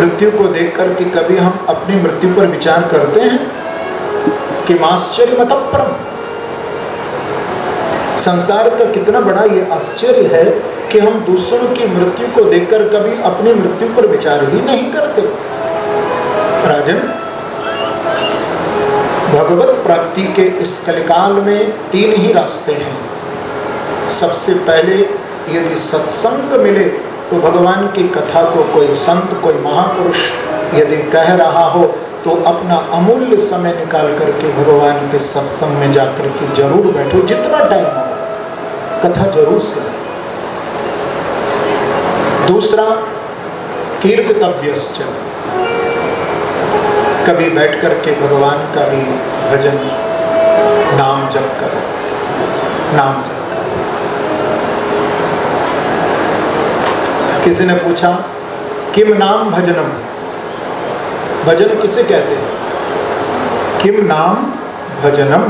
मृत्यु को देख करके कभी हम अपनी मृत्यु पर विचार करते हैं कि आश्चर्यमतः परम, संसार का कितना बड़ा ये आश्चर्य है कि हम दूसरों की मृत्यु को देखकर कभी अपनी मृत्यु पर विचार ही नहीं करते। राजन, भगवत प्राप्ति के इस कलिकाल में 3 ही रास्ते हैं। सबसे पहले यदि सत्संग मिले तो भगवान की कथा को कोई संत, कोई महापुरुष यदि कह रहा हो तो अपना अमूल्य समय निकाल करके भगवान के सत्संग में जाकर के जरूर बैठो, जितना टाइम हो कथा जरूर सुनो। दूसरा, कीर्तव्यश्च, कभी बैठ करके भगवान का भी भजन, नाम जप करो, नाम जप करो। किसी ने पूछा किम नाम भजनम, भजन किसे कहते हैं? किम नाम भजनम,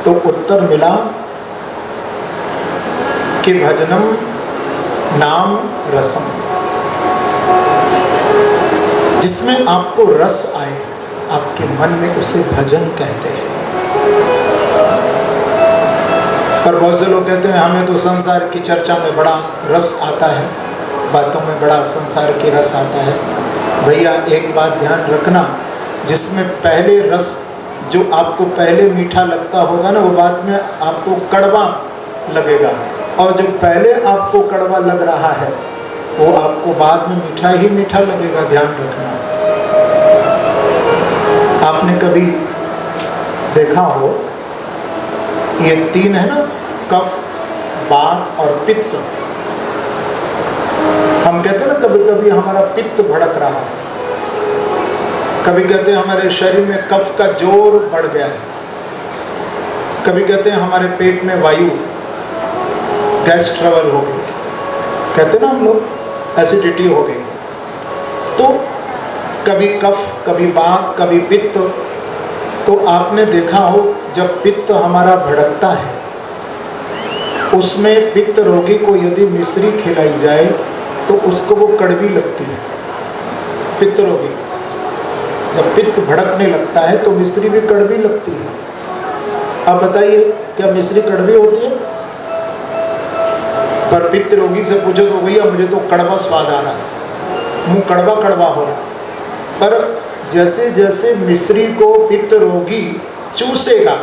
तो उत्तर मिला कि भजनम नाम रसम, जिसमें आपको रस आए आपके मन में, उसे भजन कहते हैं। पर बहुत से लोग कहते हैं हमें तो संसार की चर्चा में बड़ा रस आता है, बातों में बड़ा संसार की रस आता है। भैया एक बात ध्यान रखना, जिसमें पहले रस जो आपको पहले मीठा लगता होगा ना, वो बाद में आपको कड़वा लगेगा, और जो पहले आपको कड़वा लग रहा है वो आपको बाद में मीठा ही मीठा लगेगा। ध्यान रखना। आपने कभी देखा हो ये 3 है ना, कफ, वात और पित्त। हम कहते हैं ना कभी कभी हमारा पित्त भड़क रहा है, कभी कहते हैं हमारे शरीर में कफ का जोर बढ़ गया है, कभी कहते हैं हमारे पेट में वायु, गैस ट्रबल हो गई, कहते ना हम लोग, एसिडिटी हो गई। तो कभी कफ, कभी वात, कभी पित्त। तो आपने देखा हो जब पित्त हमारा भड़कता है, उसमें पित्त रोगी को यदि मिश्री खिलाई जाए तो उसको वो कड़वी लगती है। पित्त रोगी जब पित्त भड़कने लगता है तो मिश्री भी कड़वी लगती है। आप बताइए क्या मिश्री कड़वी होती है? पर पित्त रोगी से पूछो तो भैया मुझे तो कड़वा स्वाद आ रहा है, मुंह कड़वा कड़वा हो रहा है। पर जैसे जैसे मिश्री को पित्त रोगी चूसेगा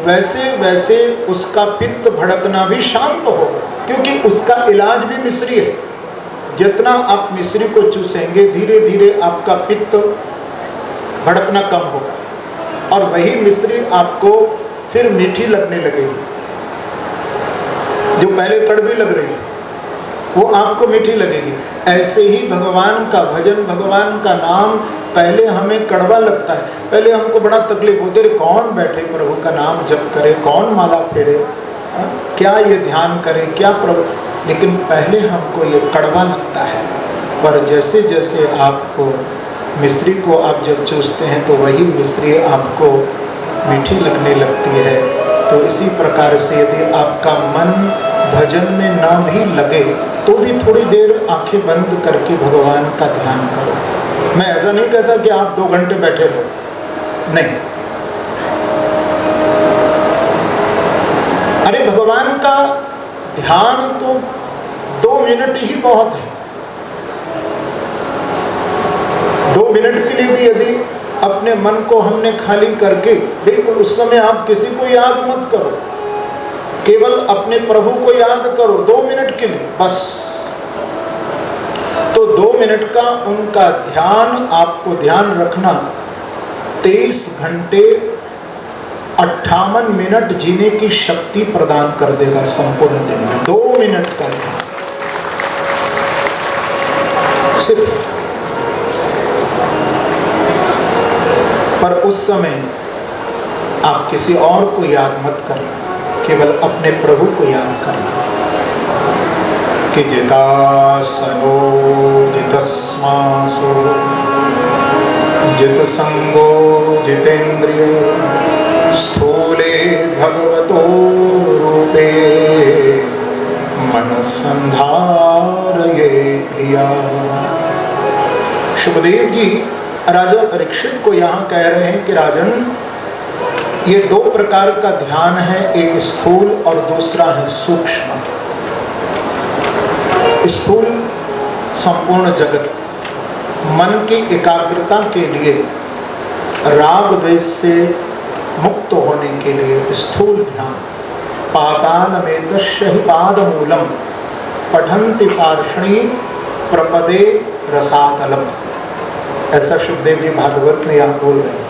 वैसे वैसे उसका पित्त भड़कना भी शांत होगा, क्योंकि उसका इलाज भी मिश्री है। जितना आप मिश्री को चूसेंगे धीरे धीरे आपका पित्त भड़कना कम होगा, और वही मिश्री आपको फिर मीठी लगने लगेगी। जो पहले कड़वी लग रही थी वो आपको मीठी लगेगी। ऐसे ही भगवान का भजन, भगवान का नाम पहले हमें कड़वा लगता है, पहले हमको बड़ा तकलीफ होती है, कौन बैठे प्रभु का नाम जप करे, कौन माला फेरे, क्या ये ध्यान करे, क्या प्रभु, लेकिन पहले हमको ये कड़वा लगता है। पर जैसे जैसे आपको मिश्री को आप जब चूसते हैं तो वही मिश्री आपको मीठी लगने लगती है। तो इसी प्रकार से यदि आपका मन भजन में ना भी लगे तो भी थोड़ी देर आंखें बंद करके भगवान का ध्यान करो। मैं ऐसा नहीं कहता कि आप 2 घंटे बैठे रहो, नहीं। अरे भगवान का ध्यान तो 2 मिनट ही बहुत है। 2 मिनट के लिए भी यदि अपने मन को हमने खाली करके, बिल्कुल उस समय आप किसी को याद मत करो, केवल अपने प्रभु को याद करो 2 मिनट के लिए बस। तो 2 मिनट का उनका ध्यान, आपको ध्यान रखना 23 घंटे 58 मिनट जीने की शक्ति प्रदान कर देगा संपूर्ण दिन में। 2 मिनट का ध्यान सिर्फ। पर उस समय आप किसी और को याद मत करना, केवल अपने प्रभु को याद करना कि जितासनो जितस्मासो जितसंगो जितेन्द्रिय स्थूले भगवतो रूपे मनस्संधारये धिया सुखदेव जी राजा परीक्षित को यहाँ कह रहे हैं कि राजन, ये दो प्रकार का ध्यान है, एक स्थूल और दूसरा है सूक्ष्म। स्थूल संपूर्ण जगत, मन की एकाग्रता के लिए, राग द्वेष से मुक्त होने के लिए स्थूल ध्यान। पातालमेतस्य हि पादमूलम पठन्ति पार्ष्णी प्रपदे रसातलम, ऐसा सुखदेव जी भागवत में यहाँ बोल रहे हैं।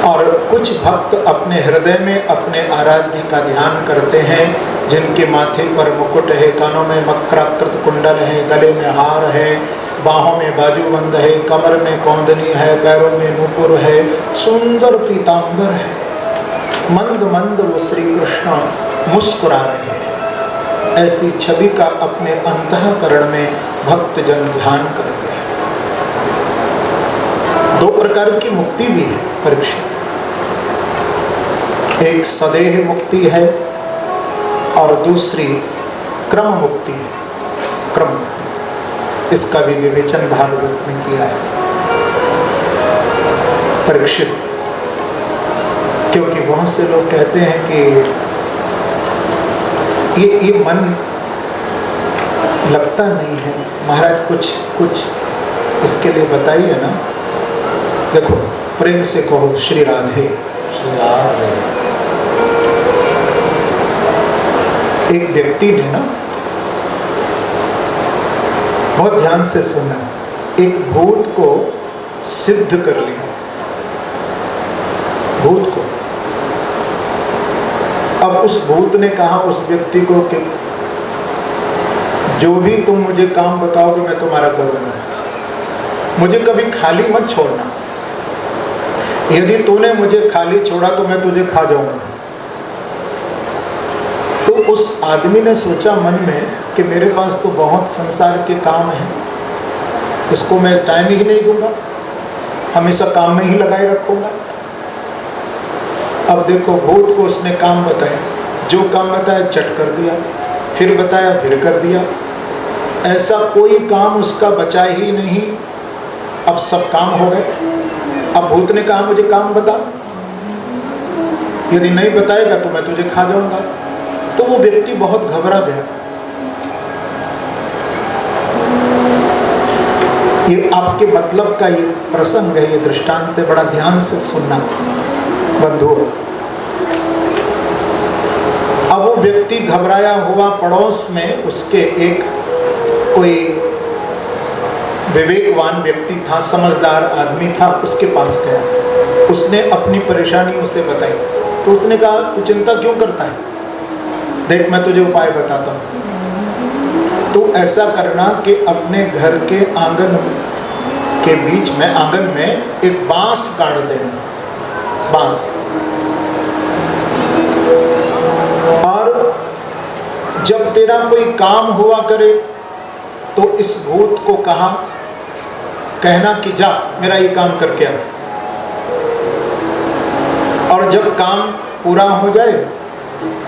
और कुछ भक्त अपने हृदय में अपने आराध्य का ध्यान करते हैं, जिनके माथे पर मुकुट है, कानों में मकराकृत कुंडल है, गले में हार है, बाहों में बाजूबंद है, कमर में कौंदनी है, पैरों में नूपुर है, सुंदर पीतांबर है, मंद मंद वो श्री कृष्ण मुस्कुरा रहे हैं। ऐसी छवि का अपने अंतःकरण में भक्त जन ध्यान करते हैं। दो प्रकार की मुक्ति भी है परीक्षित, एक सदेह मुक्ति है और दूसरी क्रम मुक्ति है। क्रम मुक्ति, इसका भी विवेचन भागवत में किया है परीक्षित। क्योंकि बहुत से लोग कहते हैं कि ये मन लगता नहीं है, महाराज कुछ इसके लिए बताइए ना। देखो, प्रेम से कहो श्री राधे। श्री राधे। एक व्यक्ति ने ना बहुत ध्यान से सुना, एक भूत को सिद्ध कर लिया। भूत को, अब उस भूत ने कहा उस व्यक्ति को कि जो भी तुम मुझे काम बताओगे मैं तुम्हारा करूंगा, मुझे कभी खाली मत छोड़ना, यदि तूने मुझे खाली छोड़ा तो मैं तुझे खा जाऊंगा। तो उस आदमी ने सोचा मन में कि मेरे पास तो बहुत संसार के काम हैं, इसको मैं टाइम ही नहीं दूंगा, हमेशा काम में ही लगाए रखूंगा। अब देखो, भूत को उसने काम बताया, जो काम बताया चट कर दिया, फिर बताया फिर कर दिया, ऐसा कोई काम उसका बचा ही नहीं। अब सब काम हो गए। अब भूत ने कहा मुझे काम बता, यदि नहीं बताएगा तो मैं तुझे खा जाऊंगा। तो वो व्यक्ति बहुत घबरा गया। ये आपके मतलब का ये प्रसंग है, ये दृष्टांत है, बड़ा ध्यान से सुनना बंधु। अब वो व्यक्ति घबराया हुआ पड़ोस में उसके एक कोई विवेकवान व्यक्ति था, समझदार आदमी था, उसके पास गया। उसने अपनी परेशानी उसे बताई। तो उसने कहा तू चिंता क्यों करता है, देख मैं तुझे उपाय बताता हूँ। तू ऐसा करना कि अपने घर के आंगन के बीच में, आंगन में एक बांस गाड़ देना, बांस। और जब तेरा कोई काम हुआ करे तो इस भूत को कहना कि जा मेरा ये काम करके आ। और जब काम पूरा हो जाए,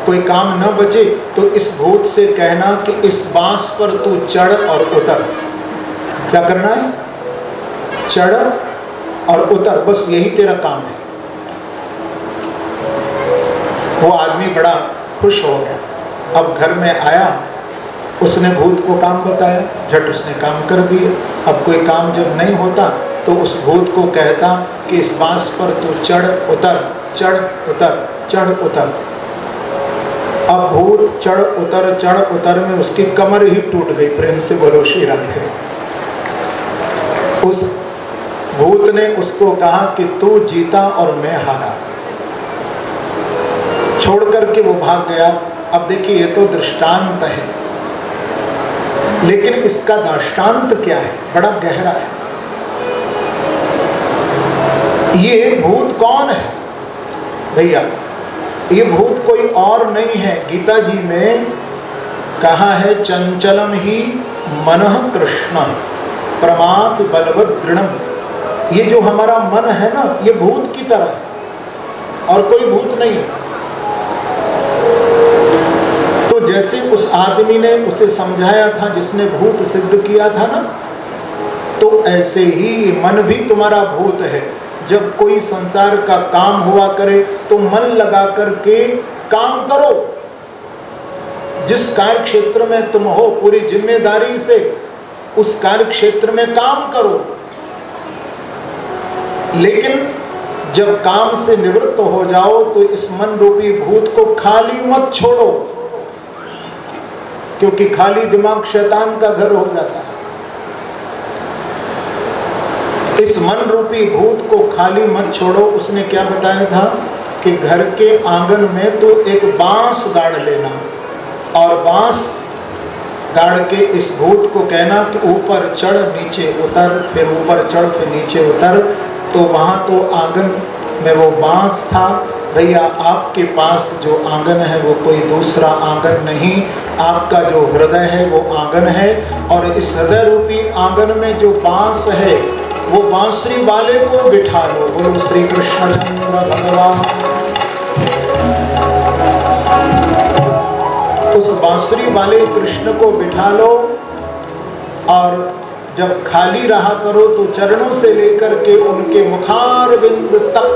कोई काम न बचे, तो इस भूत से कहना कि इस बांस पर तू चढ़ और उतर। क्या करना है? चढ़ और उतर, बस यही तेरा काम है। वो आदमी बड़ा खुश हो गया। अब घर में आया, उसने भूत को काम बताया, झट उसने काम कर दिए। अब कोई काम जब नहीं होता तो उस भूत को कहता कि इस बांस पर तू चढ़ उतर, चढ़ उतर, चढ़ उतर। अब भूत चढ़ उतर में उसकी कमर ही टूट गई। प्रेम से बोलो श्री राधे। उस भूत ने उसको कहा कि तू जीता और मैं हारा, छोड़ करके वो भाग गया। अब देखिए, ये तो दृष्टांत है, लेकिन इसका दृष्टांत क्या है? बड़ा गहरा है। ये भूत कौन है भैया? ये भूत कोई और नहीं है। गीता जी में कहा है, चंचलम ही मनः कृष्ण प्रमाथ बलवद दृढ़म। ये जो हमारा मन है ना, ये भूत की तरह है और कोई भूत नहीं है। तो जैसे उस आदमी ने उसे समझाया था, जिसने भूत सिद्ध किया था ना, तो ऐसे ही मन भी तुम्हारा भूत है। जब कोई संसार का काम हुआ करे तो मन लगा करके काम करो। जिस कार्य क्षेत्र में तुम हो पूरी जिम्मेदारी से उस कार्य क्षेत्र में काम करो, लेकिन जब काम से निवृत्त हो जाओ तो इस मन रूपी भूत को खाली मत छोड़ो, क्योंकि खाली दिमाग शैतान का घर हो जाता है। इस मन रूपी भूत को खाली मत छोड़ो। उसने क्या बताया था कि घर के आंगन में तो एक बांस गाड़ लेना और बांस गाड़ के इस भूत को कहना कि ऊपर चढ़ नीचे उतर, फिर ऊपर चढ़ फिर नीचे उतर। तो वहाँ तो आंगन में वो बांस था। भैया आपके पास जो आंगन है वो कोई दूसरा आंगन नहीं, आपका जो हृदय है वो आंगन है। और इस हृदय रूपी आंगन में जो बांस है वो बांसुरी वाले को बिठा लो। बोलो श्री कृष्ण चंद्र भगवान। उस बांसुरी वाले कृष्ण को बिठा लो और जब खाली रहा करो तो चरणों से लेकर के उनके मुखार बिंद तक,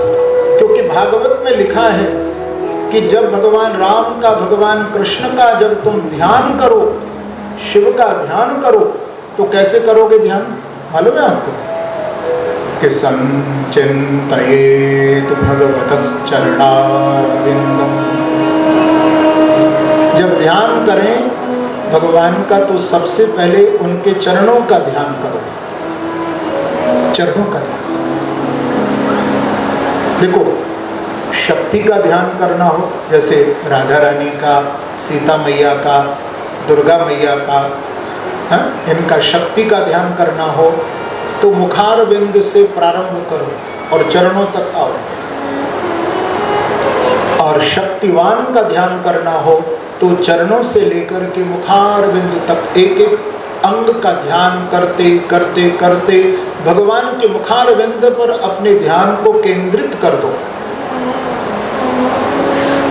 क्योंकि भागवत में लिखा है कि जब भगवान राम का, भगवान कृष्ण का जब तुम ध्यान करो, शिव का ध्यान करो, तो कैसे करोगे ध्यान मालूम है आपको? कि संचिन्तयेत भगवतश्चरणारविन्दम्। जब ध्यान करें भगवान का तो सबसे पहले उनके चरणों का ध्यान करो, चरणों का ध्यान। देखो शक्ति का ध्यान करना हो, जैसे राधा रानी का, सीता मैया का, दुर्गा मैया का, इनका शक्ति का ध्यान करना हो तो मुखार बिंद से प्रारंभ करो और चरणों तक आओ। और शक्तिवान का ध्यान करना हो तो चरणों से लेकर के मुखार बिंद तक एक एक अंग का ध्यान करते करते करते भगवान के मुखार बिंद पर अपने ध्यान को केंद्रित कर दो।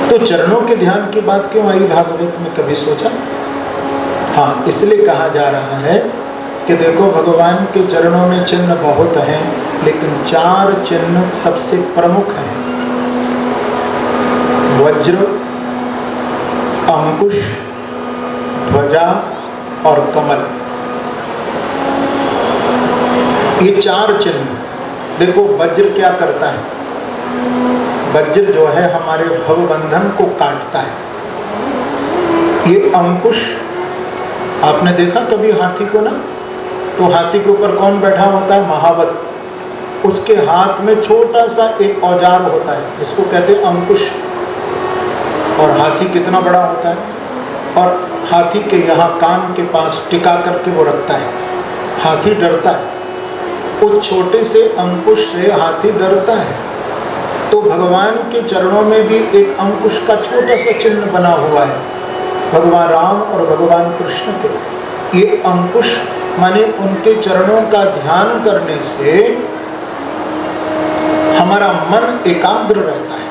तो चरणों के ध्यान की बात क्यों आई भागवत में, कभी सोचा? हाँ, इसलिए कहा जा रहा है कि देखो भगवान के चरणों में चिन्ह बहुत हैं, लेकिन 4 चिन्ह सबसे प्रमुख हैं। वज्र, अंकुश, ध्वजा और कमल। ये 4 चिन्ह। देखो वज्र क्या करता है? वज्र जो है हमारे भवबंधन को काटता है। ये अंकुश, आपने देखा कभी हाथी को ना? तो हाथी के ऊपर कौन बैठा होता है? महावत। उसके हाथ में छोटा सा एक औजार होता है जिसको कहते हैं अंकुश। और हाथी कितना बड़ा होता है, और हाथी के यहाँ कान के पास टिका करके वो रखता है। हाथी डरता है, उस छोटे से अंकुश से हाथी डरता है। तो भगवान के चरणों में भी एक अंकुश का छोटा सा चिन्ह बना हुआ है, भगवान राम और भगवान कृष्ण के। ये अंकुश माने उनके चरणों का ध्यान करने से हमारा मन एकाग्र रहता है।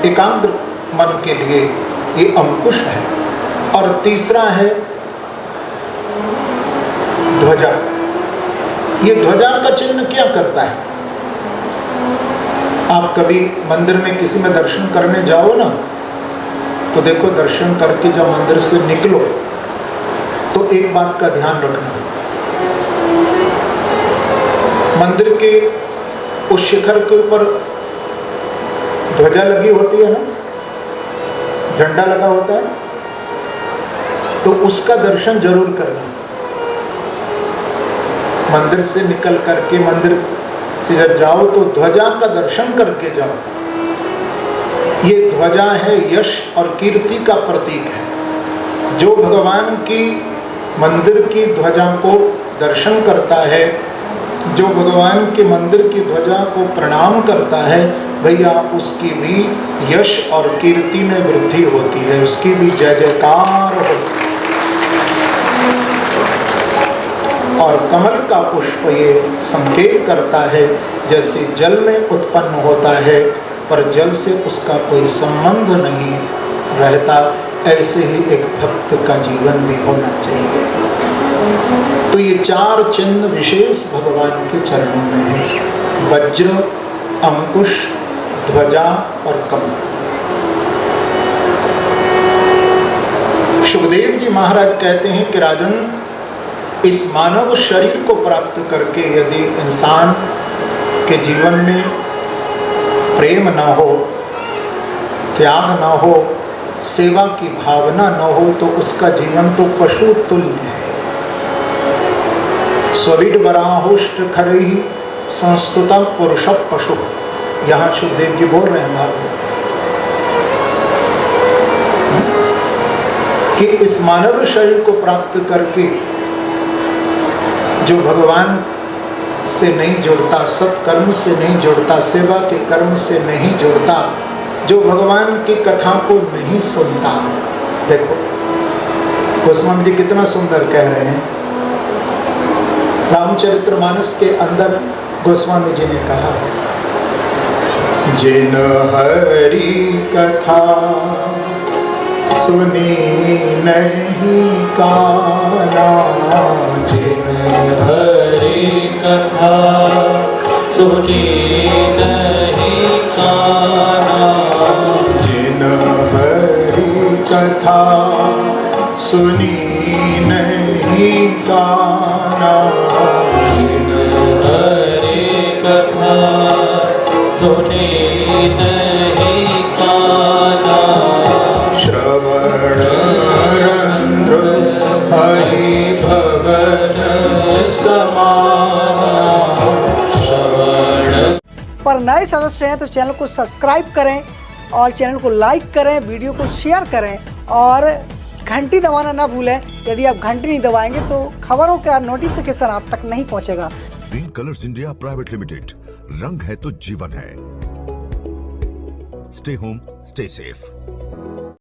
एकाग्र मन के लिए ये अंकुश है। और तीसरा है ध्वजा। ये ध्वजा का चिन्ह क्या करता है? आप कभी मंदिर में किसी में दर्शन करने जाओ ना, तो देखो दर्शन करके जब मंदिर से निकलो तो एक बात का ध्यान रखना, मंदिर के उस शिखर के ऊपर ध्वजा लगी होती है ना, झंडा लगा होता है, तो उसका दर्शन जरूर करना। मंदिर से निकल करके मंदिर से जब जाओ तो ध्वजा का दर्शन करके जाओ। ये ध्वजा है यश और कीर्ति का प्रतीक है। जो भगवान की मंदिर की ध्वजा को दर्शन करता है, जो भगवान के मंदिर की ध्वजा को प्रणाम करता है, भैया उसकी भी यश और कीर्ति में वृद्धि होती है, उसकी भी जय जयकार होती है। और कमल का पुष्प ये संकेत करता है जैसे जल में उत्पन्न होता है पर जल से उसका कोई संबंध नहीं रहता, ऐसे ही एक भक्त का जीवन भी होना चाहिए। तो ये 4 चिन्ह विशेष भगवान के चरणों में है, वज्र, अंकुश, ध्वजा और कमल। सुखदेव जी महाराज कहते हैं कि राजन, इस मानव शरीर को प्राप्त करके यदि इंसान के जीवन में प्रेम न हो, त्याग न हो, सेवा की भावना न हो, तो उसका जीवन तो पशु तुल्य है। स्वविड वराहोष्ट खड़ई संस्तुता पुरुष पशु, यहाँ सुखदेव जी बोल रहे हैं भागवत कि इस मानव शरीर को प्राप्त करके जो भगवान से नहीं जुड़ता, सत्कर्म से नहीं जुड़ता, सेवा के कर्म से नहीं जुड़ता, जो भगवान की कथा को नहीं सुनता। देखो गोस्वामी जी कितना सुंदर कह रहे हैं। रामचरितमानस के अंदर गोस्वामी जी ने कहा, जिन हरि कथा सुनी नहीं काना, जिन हरि कथा सुनी नहीं काना, जिन हरि कथा सुनी नहीं काना, जिन हरि कथा सुनी नहीं काना, श्रवण रंध्र अहि भवन समाना, श्रवण। पर नए सदस्य हैं तो चैनल को सब्सक्राइब करें और चैनल को लाइक करें, वीडियो को शेयर करें और घंटी दबाना ना भूलें। यदि आप घंटी नहीं दबाएंगे तो खबरों का नोटिफिकेशन आप तक नहीं पहुंचेगा। Green colours India private limited, रंग है तो जीवन है। Stay home, stay safe.